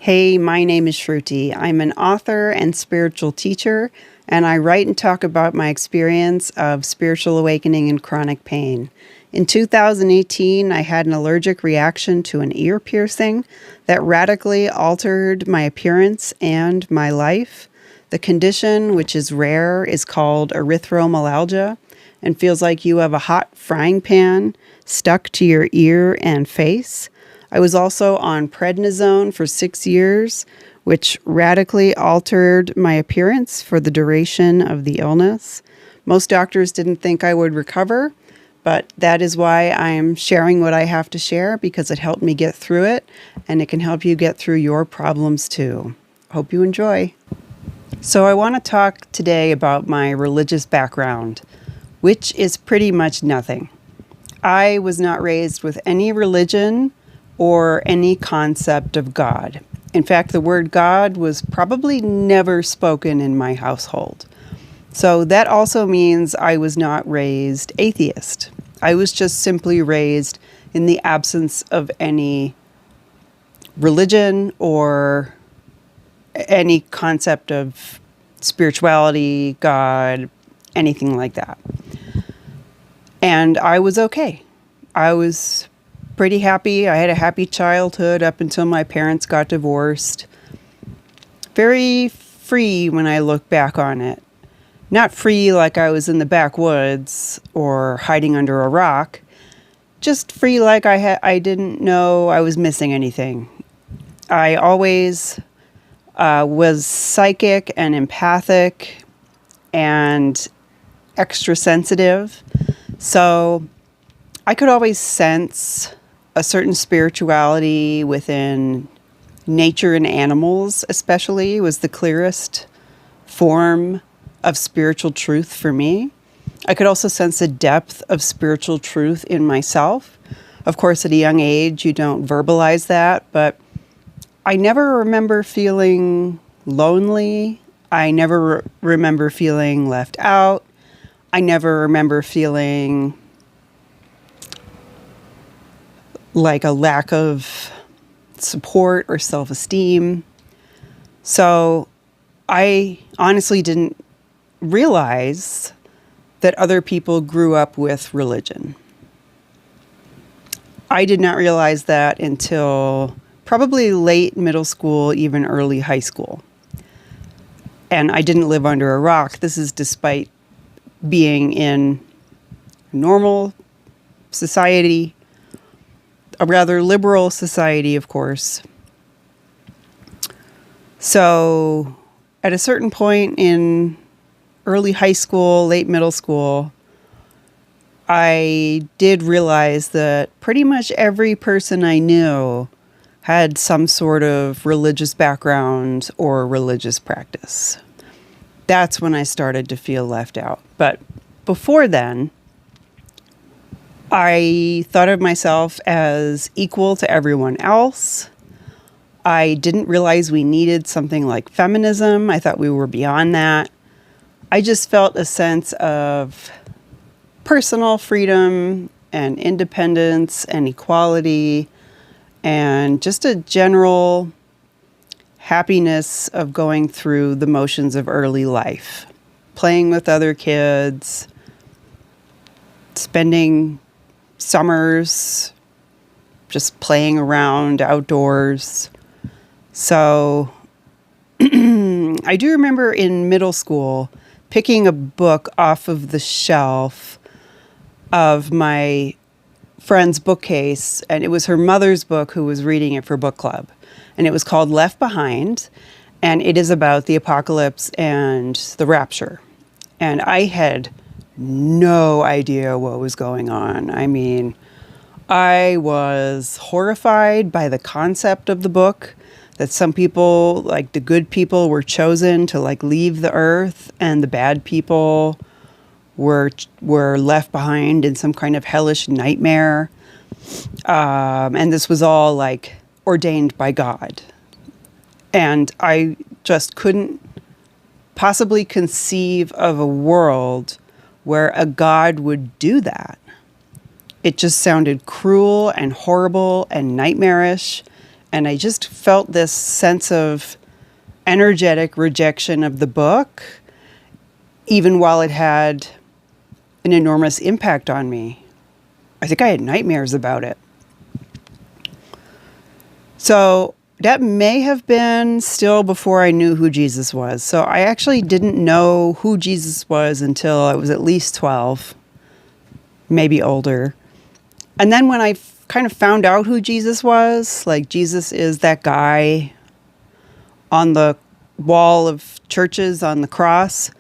Hey, my name is Sruti. I'm an author and spiritual teacher, and I write and talk about my experience of spiritual awakening and chronic pain. In 2018, I had an allergic reaction to an ear piercing that radically altered my appearance and my life. The condition, which is rare, is called erythromelalgia and feels like you have a hot frying pan stuck to your ear and face. I was also on prednisone for 6 years, which radically altered my appearance for the duration of the illness. Most doctors didn't think I would recover, but that is why I'm sharing what I have to share, because it helped me get through it, and it can help you get through your problems too. Hope you enjoy. So I want to talk today about my religious background, which is pretty much nothing. I was not raised with any religion or any concept of God. In fact, the word God was probably never spoken in my household. So that also means I was not raised atheist. I was just simply raised in the absence of any religion or any concept of spirituality, God, anything like that. And I was okay. I was pretty happy. I had a happy childhood up until my parents got divorced. Very free when I look back on it. Not free like I was in the backwoods or hiding under a rock. Just free like I didn't know I was missing anything. I always was psychic and empathic and extra sensitive. So I could always sense a certain spirituality within nature and animals, especially, was the clearest form of spiritual truth for me. I could also sense a depth of spiritual truth in myself. Of course, at a young age, you don't verbalize that, but I never remember feeling lonely. I never remember feeling left out. I never remember feeling like a lack of support or self-esteem. So I honestly didn't realize that other people grew up with religion. I did not realize that until probably late middle school, even early high school. And I didn't live under a rock. This is despite being in normal society, a rather liberal society, of course. So at a certain point in early high school, late middle school, I did realize that pretty much every person I knew had some sort of religious background or religious practice. That's when I started to feel left out. But before then, I thought of myself as equal to everyone else. I didn't realize we needed something like feminism. I thought we were beyond that. I just felt a sense of personal freedom and independence and equality and just a general happiness of going through the motions of early life, playing with other kids, spending summers just playing around outdoors. So I do remember in middle school picking a book off of the shelf of my friend's bookcase, and it was her mother's book who was reading it for book club. And it was called Left Behind, and it is about the apocalypse and the rapture. And I had no idea what was going on. I mean, I was horrified by the concept of the book, that some people, like the good people, were chosen to like leave the earth, and the bad people were left behind in some kind of hellish nightmare. And this was all like ordained by God. And I just couldn't possibly conceive of a world where a God would do that. It just sounded cruel and horrible and nightmarish. And I just felt this sense of energetic rejection of the book, even while it had an enormous impact on me. I think I had nightmares about it. So that may have been still before I knew who Jesus was. So I actually didn't know who Jesus was until I was at least 12, maybe older. And then when I kind of found out who Jesus was, like Jesus is that guy on the wall of churches on the cross.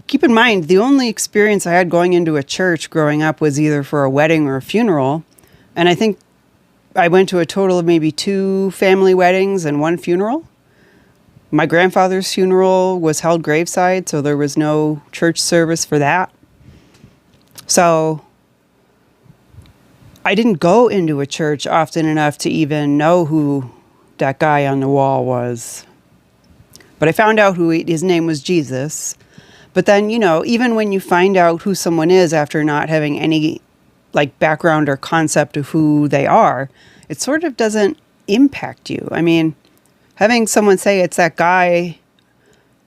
Keep in mind, the only experience I had going into a church growing up was either for a wedding or a funeral. And I think I went to a total of maybe 2 family weddings and 1 funeral. My grandfather's funeral was held graveside, so there was no church service for that. So I didn't go into a church often enough to even know who that guy on the wall was. But I found out his name was Jesus. But then, even when you find out who someone is after not having any background or concept of who they are, it sort of doesn't impact you. I mean, having someone say it's that guy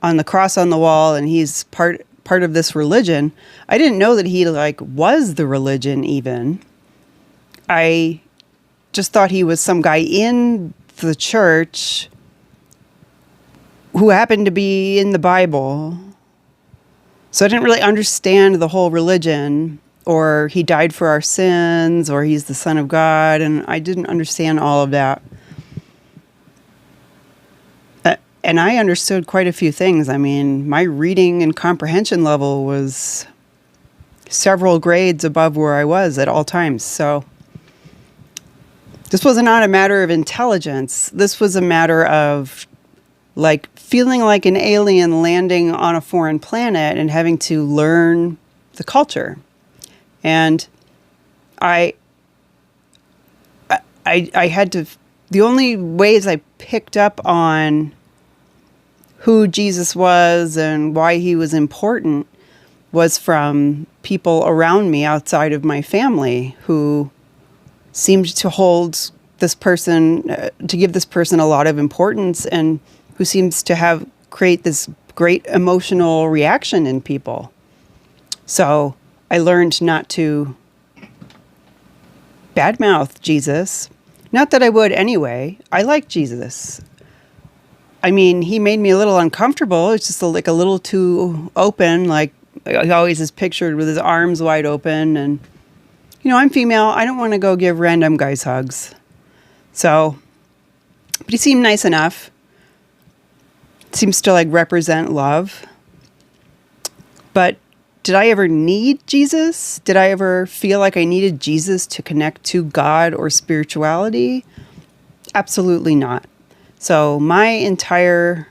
on the cross on the wall and he's part of this religion, I didn't know that he was the religion even. I just thought he was some guy in the church who happened to be in the Bible. So I didn't really understand the whole religion, or he died for our sins, or he's the Son of God, and I didn't understand all of that. And I understood quite a few things. I mean, my reading and comprehension level was several grades above where I was at all times. So this was not a matter of intelligence. This was a matter of feeling like an alien landing on a foreign planet and having to learn the culture. And I had to, the only ways I picked up on who Jesus was and why he was important was from people around me outside of my family who seemed to hold this person, to give this person a lot of importance, and who seems to create this great emotional reaction in people. So I learned not to badmouth Jesus. Not that I would anyway. I like Jesus. I mean, he made me a little uncomfortable. It's just a little too open. He always is pictured with his arms wide open. And, I'm female. I don't want to go give random guys hugs. So, but he seemed nice enough. Seems to represent love. But did I ever need Jesus? Did I ever feel like I needed Jesus to connect to God or spirituality? Absolutely not. So my entire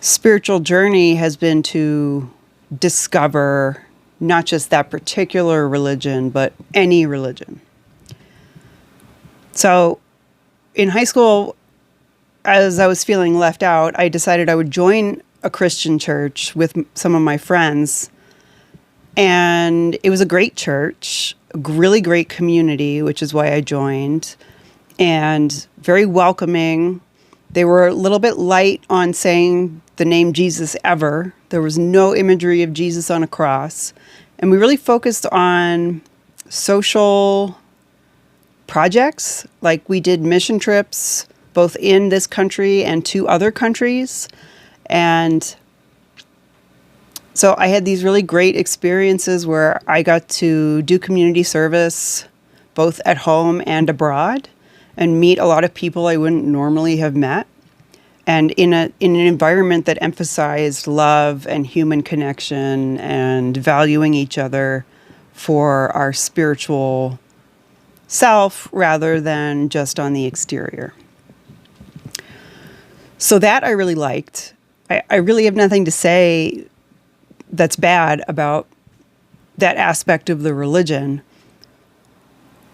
spiritual journey has been to discover not just that particular religion, but any religion. So in high school, as I was feeling left out, I decided I would join a Christian church with some of my friends. And it was a great church, a really great community, which is why I joined, and very welcoming. They were a little bit light on saying the name Jesus ever. There was no imagery of Jesus on a cross. And we really focused on social projects. We did mission trips, both in this country and to other countries. And so I had these really great experiences where I got to do community service, both at home and abroad, and meet a lot of people I wouldn't normally have met. And in an environment that emphasized love and human connection and valuing each other for our spiritual self rather than just on the exterior. So that I really liked. I really have nothing to say that's bad about that aspect of the religion.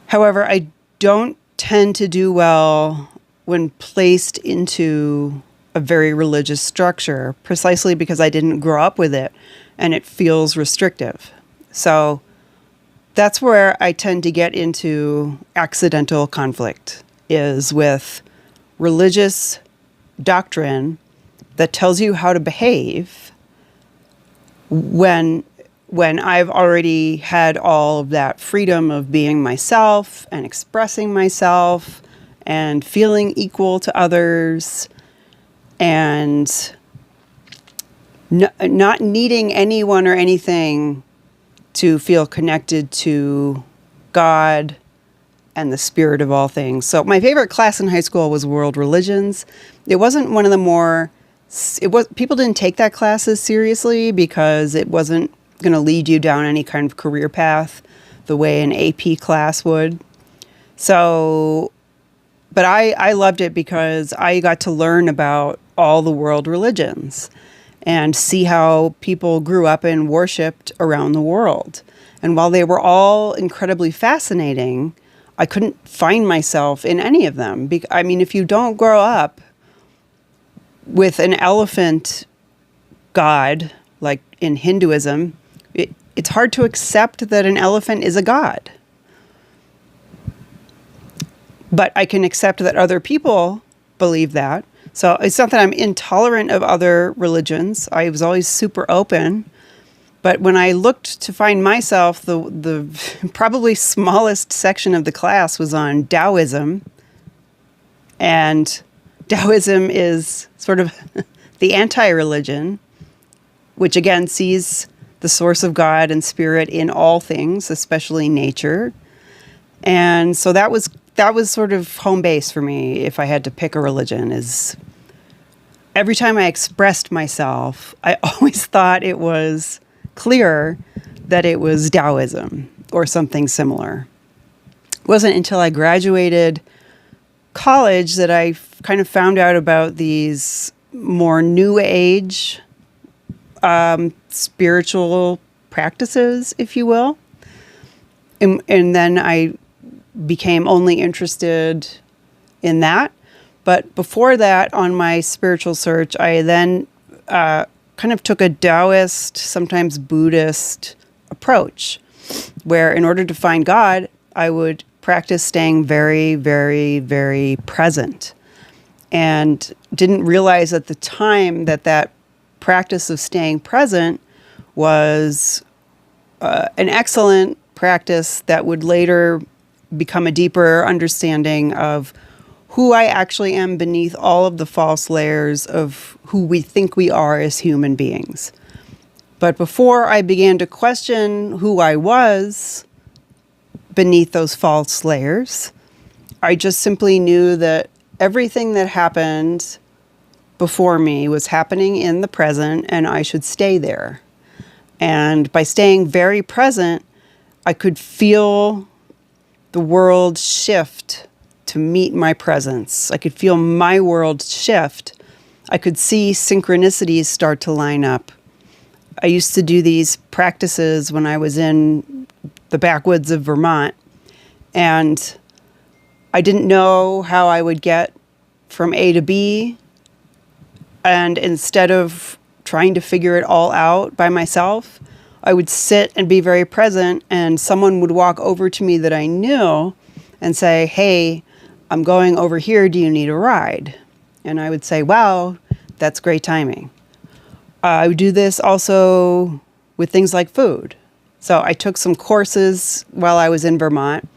However, I don't tend to do well when placed into a very religious structure, precisely because I didn't grow up with it and it feels restrictive. So that's where I tend to get into accidental conflict, is with religious doctrine that tells you how to behave when I've already had all of that freedom of being myself and expressing myself and feeling equal to others and not needing anyone or anything to feel connected to God and the spirit of all things. So my favorite class in high school was world religions. It wasn't one of the more, people didn't take that class as seriously because it wasn't going to lead you down any kind of career path the way an AP class would. So, but I loved it because I got to learn about all the world religions and see how people grew up and worshipped around the world. And while they were all incredibly fascinating, I couldn't find myself in any of them. I mean, if you don't grow up with an elephant god, like in Hinduism, it's hard to accept that an elephant is a god. But I can accept that other people believe that. So it's not that I'm intolerant of other religions. I was always super open. But when I looked to find myself, the probably smallest section of the class was on Taoism. And Taoism is sort of the anti-religion, which again sees the source of God and spirit in all things, especially nature. And so that was sort of home base for me if I had to pick a religion. Is every time I expressed myself, I always thought it was clear that it was Taoism or something similar. It wasn't until I graduated college that I kind of found out about these more new age spiritual practices, if you will. And then I became only interested in that. But before that, on my spiritual search, I then kind of took a Taoist, sometimes Buddhist approach, where in order to find God, I would practice staying very, very, very present. And didn't realize at the time that practice of staying present was an excellent practice that would later become a deeper understanding of who I actually am beneath all of the false layers of who we think we are as human beings. But before I began to question who I was beneath those false layers, I just simply knew that everything that happened before me was happening in the present and I should stay there. And by staying very present, I could feel the world shift to meet my presence. I could feel my world shift. I could see synchronicities start to line up. I used to do these practices when I was in the backwoods of Vermont, and I didn't know how I would get from A to B. And instead of trying to figure it all out by myself, I would sit and be very present, and someone would walk over to me that I knew and say, "Hey, I'm going over here. Do you need a ride?" And I would say, "Wow, that's great timing." I would do this also with things like food. So I took some courses while I was in Vermont.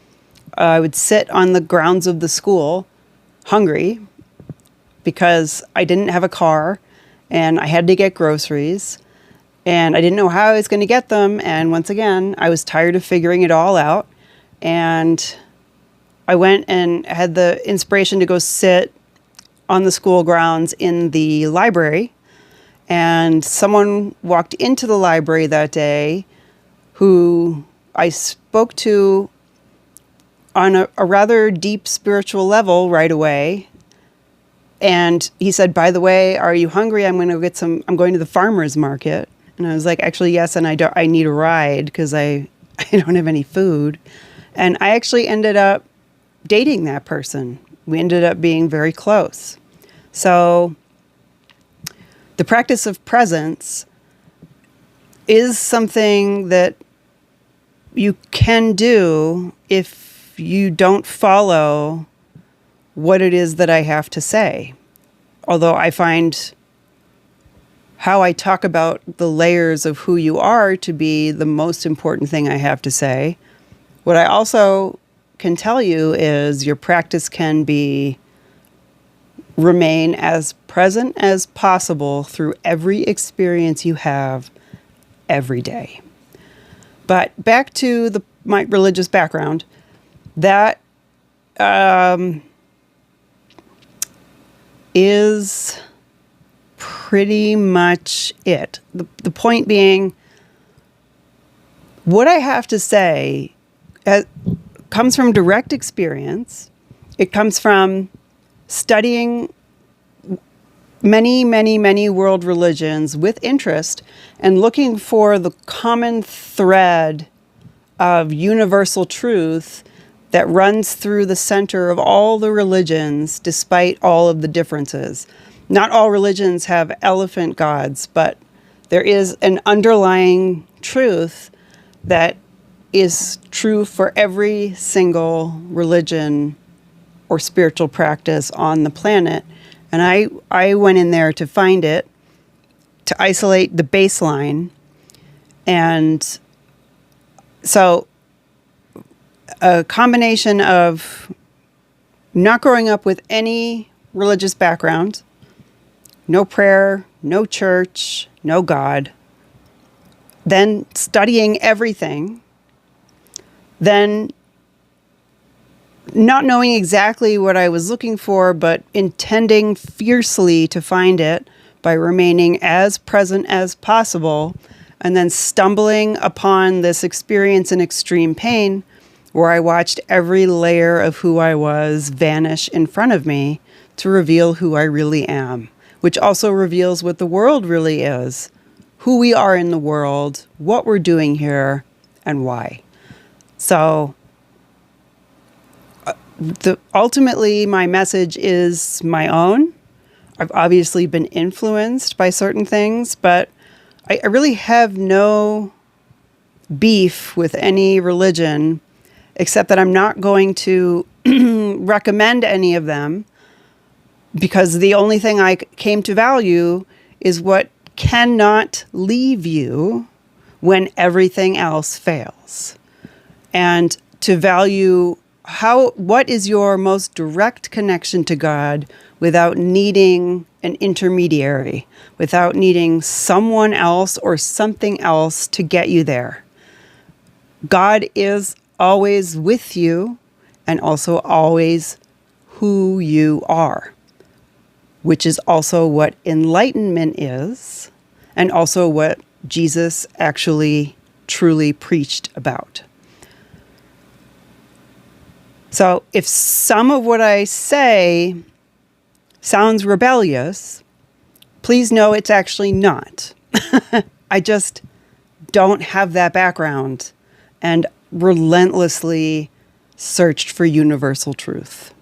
I would sit on the grounds of the school hungry because I didn't have a car and I had to get groceries and I didn't know how I was going to get them. And once again, I was tired of figuring it all out. And I went and had the inspiration to go sit on the school grounds in the library. And someone walked into the library that day who I spoke to on a rather deep spiritual level right away. And he said, "By the way, are you hungry? I'm going to the farmer's market." And I was like, "Actually, yes. And I need a ride because I don't have any food." And I actually ended up dating that person. We ended up being very close. So the practice of presence is something that you can do if you don't follow what it is that I have to say. Although I find how I talk about the layers of who you are to be the most important thing I have to say. What I also can tell you is your practice can remain as present as possible through every experience you have every day. But back to my religious background, that is pretty much it. The point being, what I have to say comes from direct experience. It comes from studying many, many, many world religions with interest and looking for the common thread of universal truth that runs through the center of all the religions, despite all of the differences. Not all religions have elephant gods, but there is an underlying truth that is true for every single religion or spiritual practice on the planet. And I went in there to find it, to isolate the baseline. And so a combination of not growing up with any religious background, no prayer, no church, no God, then studying everything, then not knowing exactly what I was looking for, but intending fiercely to find it by remaining as present as possible, and then stumbling upon this experience in extreme pain where I watched every layer of who I was vanish in front of me to reveal who I really am, which also reveals what the world really is, who we are in the world, what we're doing here, and why. So ultimately, my message is my own. I've obviously been influenced by certain things, but I really have no beef with any religion, except that I'm not going to recommend any of them, because the only thing I came to value is what cannot leave you when everything else fails. And to value what is your most direct connection to God without needing an intermediary, without needing someone else or something else to get you there. God is always with you and also always who you are, which is also what enlightenment is, and also what Jesus actually truly preached about. So if some of what I say sounds rebellious, please know it's actually not. I just don't have that background and relentlessly searched for universal truth.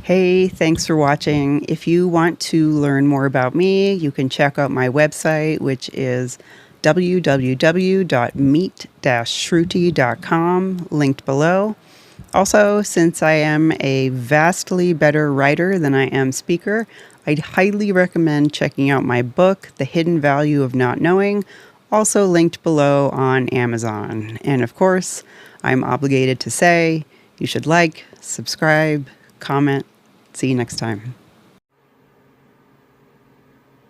Hey, thanks for watching. If you want to learn more about me, you can check out my website, which is www.meet-shruti.com, linked below. Also, since I am a vastly better writer than I am speaker, I'd highly recommend checking out my book, The Hidden Value of Not Knowing, also linked below on Amazon. And of course, I'm obligated to say you should like, subscribe, comment. See you next time.